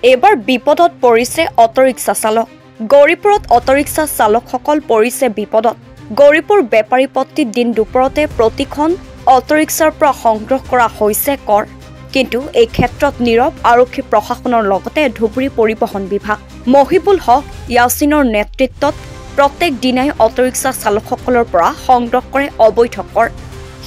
এবাৰ বিপদত পৰিছে অটোৰিক্সা চালক। গৌৰীপুৰত অটোৰিক্সা চালকসকল পৰিছে বিপদত। গৌৰীপুৰ বেপাৰী পট্টিত দিন দুপৰতে প্ৰতিখন অটোৰিক্সাৰ পৰা সংগ্ৰহ কৰা হৈছে কৰ। কিন্তু এই ক্ষেত্ৰত নীৰৱ আৰক্ষী প্ৰশাসনৰ লগতে ধুবুৰী পৰিবহণ বিভাগ। মহিবুল হক ইয়াছিনৰ নেতৃত্বত প্ৰত্যেক দিনাই অটোৰিক্সা চালকসকলৰ পৰা সংগ্ৰহ কৰে অবৈধ কৰ।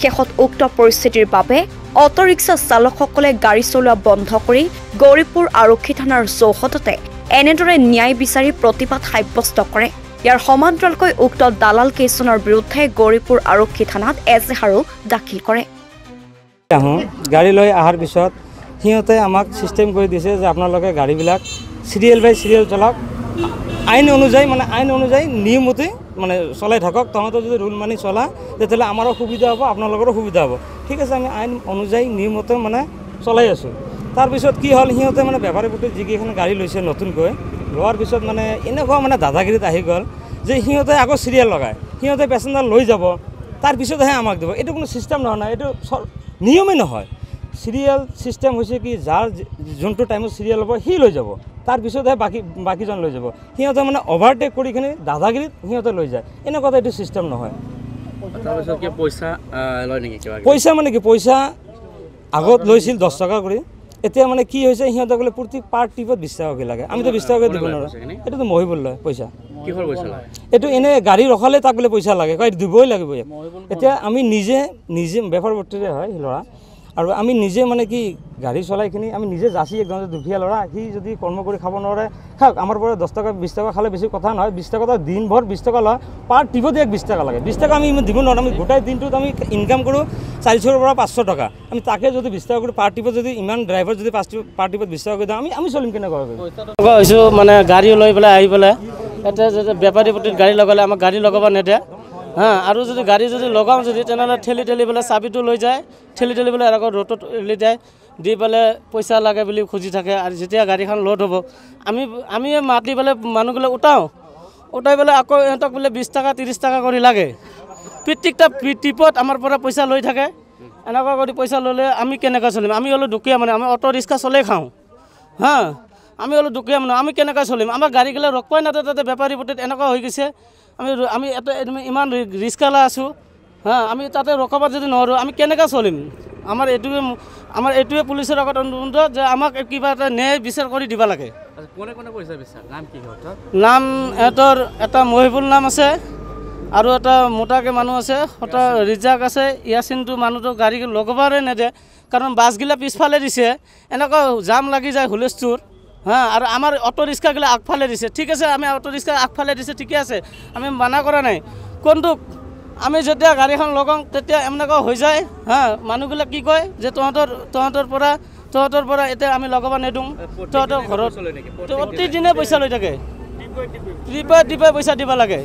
শেষত উক্ত পৰিস্থিতিৰ বাবে অটোৰিক্সা চালকসকলে গাড়ী চলোৱা বন্ধ কৰি গৌৰীপুৰ আৰক্ষী থানাৰ চৌহদতে এনেদৰে ন্যায় বিচাৰি প্ৰতিবাদ সাব্যস্ত কৰে। ইয়াৰ সমান্তৰালকৈ উক্ত দালাল কেইজনৰ বিৰুদ্ধে গৌৰীপুৰ আৰক্ষী থানাত এজাহাৰো দাখিল কৰে। গাড়ী লৈ অহাৰ পিছত সিহঁতে আমাক চিষ্টেম কৰি দিছে যে আপোনালোকে গাড়ীবিলাক চিৰিয়েল বাই চিৰিয়েল চলাওক, আইন অনুযায়ী নিয়মতে চলাই থাকক। তহঁতৰ যদি ৰুল মানি চলা তেতিয়াহ'লে আমাৰো সুবিধা হ'ব, আপোনালোকৰো সুবিধা হ'ব। ঠিক আছে, আমি আইন অনুযায়ী নিয়মতে চলাই আছোঁ। তাৰপিছত কি হ'ল, সিহঁতে বেপাৰী প্ৰতি যিকেইখন গাড়ী লৈছে নতুনকৈ লোৱাৰ পিছত এনেকুৱা দাদাগিৰিত আহি গ'ল যে সিহঁতে আকৌ চিৰিয়েল লগায়, সিহঁতে পেচেঞ্জাৰ লৈ যাব, তাৰপিছতহে আমাক দিব। এইটো কোনো ছিষ্টেম নহয়, এইটো নিয়মেই নহয়। চিৰিয়েল ছিষ্টেম হৈছে কি, যাৰ যোনটো টাইমত চিৰিয়েল হ'ব সি লৈ যাব, তাৰপিছতহে বাকীজন লৈ যাব। সিহঁতে অভাৰটেক কৰি কিনে দাদাগিৰিত সিহঁতে লৈ যায়। এনেকুৱা এইটো ছিষ্টেম নহয়। পইচা আগত লৈছিল 10 টকা কৰি, এতিয়া কি হৈছে, সিহঁতে বোলে প্ৰতি পাৰ ট্ৰিপত 20 টকাকৈ লাগে। আমিতো 20 টকাকৈ দিব নোৱাৰোঁ। এইটোতো মহিবুল লয় পইচা। এইটো এনেই গাড়ী ৰখালে তাক বোলে পইচা লাগে, দিবই লাগিব ইয়াক। এতিয়া আমি নিজে বেপাৰ বৰ্তিৰে হয় ল'ৰা, আৰু আমি নিজে কি গাড়ী চলাইখিনি আমি নিজে যাচি একদম দুখীয়া ল'ৰা, সি যদি কৰ্ম কৰি খাব নোৱাৰে খাওক, আমাৰ পৰা 10 টকা 20 টকা খালে বেছি কথা নহয়। 20 টকা দিনভৰ 20 টকা লয়, পাৰ ট্ৰিপত 20 টকা লাগে। 20 টকা আমি ইমান দিব নোৱাৰোঁ। আমি গোটেই দিনটোত আমি ইনকাম কৰোঁ 400ৰ পৰা 500 টকা। আমি তাকে যদি 20 টকা কৰি পাৰ ট্ৰিপত যদি ইমান ড্ৰাইভাৰ যদি পাৰ ট্ৰিপত 20 টকা কৰি দিওঁ, আমি চলিম কেনেকুৱা হৈছোঁ। গাড়ী লৈ পেলাই আহি পেলাই এতিয়া যদি বেপাৰী প্ৰতি গাড়ী লগালে আমাক গাড়ী লগাব নেদে। আৰু যদি গাড়ী লগাওঁ তেনেহ'লে ঠেলি পেলাই চাবিটো লৈ যায়, ঠেলি পেলাই আকৌ ৰ'দত এৰি যায়, দি পেলাই পইচা লাগে বুলি খুজি থাকে। আৰু যেতিয়া গাড়ীখন লোড হ'ব আমি মাতি পেলাই মানুহবিলাক উঠাই পেলাই আকৌ ইহঁতক বোলে 20 টকা 30 টকা কৰি লাগে। প্ৰত্যেকটা ট্ৰিপত আমাৰ পৰা পইচা লৈ থাকে। এনেকুৱা কৰি পইচা ল'লে আমি কেনেকৈ চলিম? আমি হ'লো দুখীয়া আমি অটো ৰিক্সা চলাই খাওঁ। আমি হ'লো দুখীয়া আমি কেনেকৈ চলিম? আমাৰ গাড়ীগিলা ৰখবাই নাতে, তাতে বেপাৰী প্ৰতি এনেকুৱা হৈ গৈছে। আমি ইমান ৰিক্সালা আছোঁ, আমি তাতে ৰখাব যদি নোৱাৰোঁ, আমি কেনেকৈ চলিম? আমাৰ এইটোৱে পুলিচৰ আগত অনুৰোধ যে আমাক কিবা এটা ন্যায় বিচাৰ কৰি দিব লাগে। নাম ইহঁতৰ এটা মহিবুল নাম আছে, আৰু এটা মোটাকৈ মানুহ আছে, এটা ৰিজাক আছে। ইয়াছিনটো মানুহটো গাড়ী লগাবৰে নেদে, কাৰণ বাছগিলা পিছফালে দিছে, এনেকুৱা জাম লাগি যায় হুলস্থুল। আৰু আমাৰ অটো ৰিক্সাগিলা আগফালে দিছে। ঠিক আছে, আমি অটো ৰিক্সা আগফালে দিছে, ঠিকে আছে, আমি মানা কৰা নাই। কিন্তু আমি যেতিয়া গাড়ীখন লগাওঁ তেতিয়া এনেকুৱা হৈ যায়। মানুহবিলাক কি কয় যে তহঁতৰ পৰা এতিয়া আমি লগাব নেদোঁ, তহঁতৰ ঘৰত প্ৰতিদিনে পইচা লৈ থাকে, ট্ৰিপে পইচা দিব লাগে।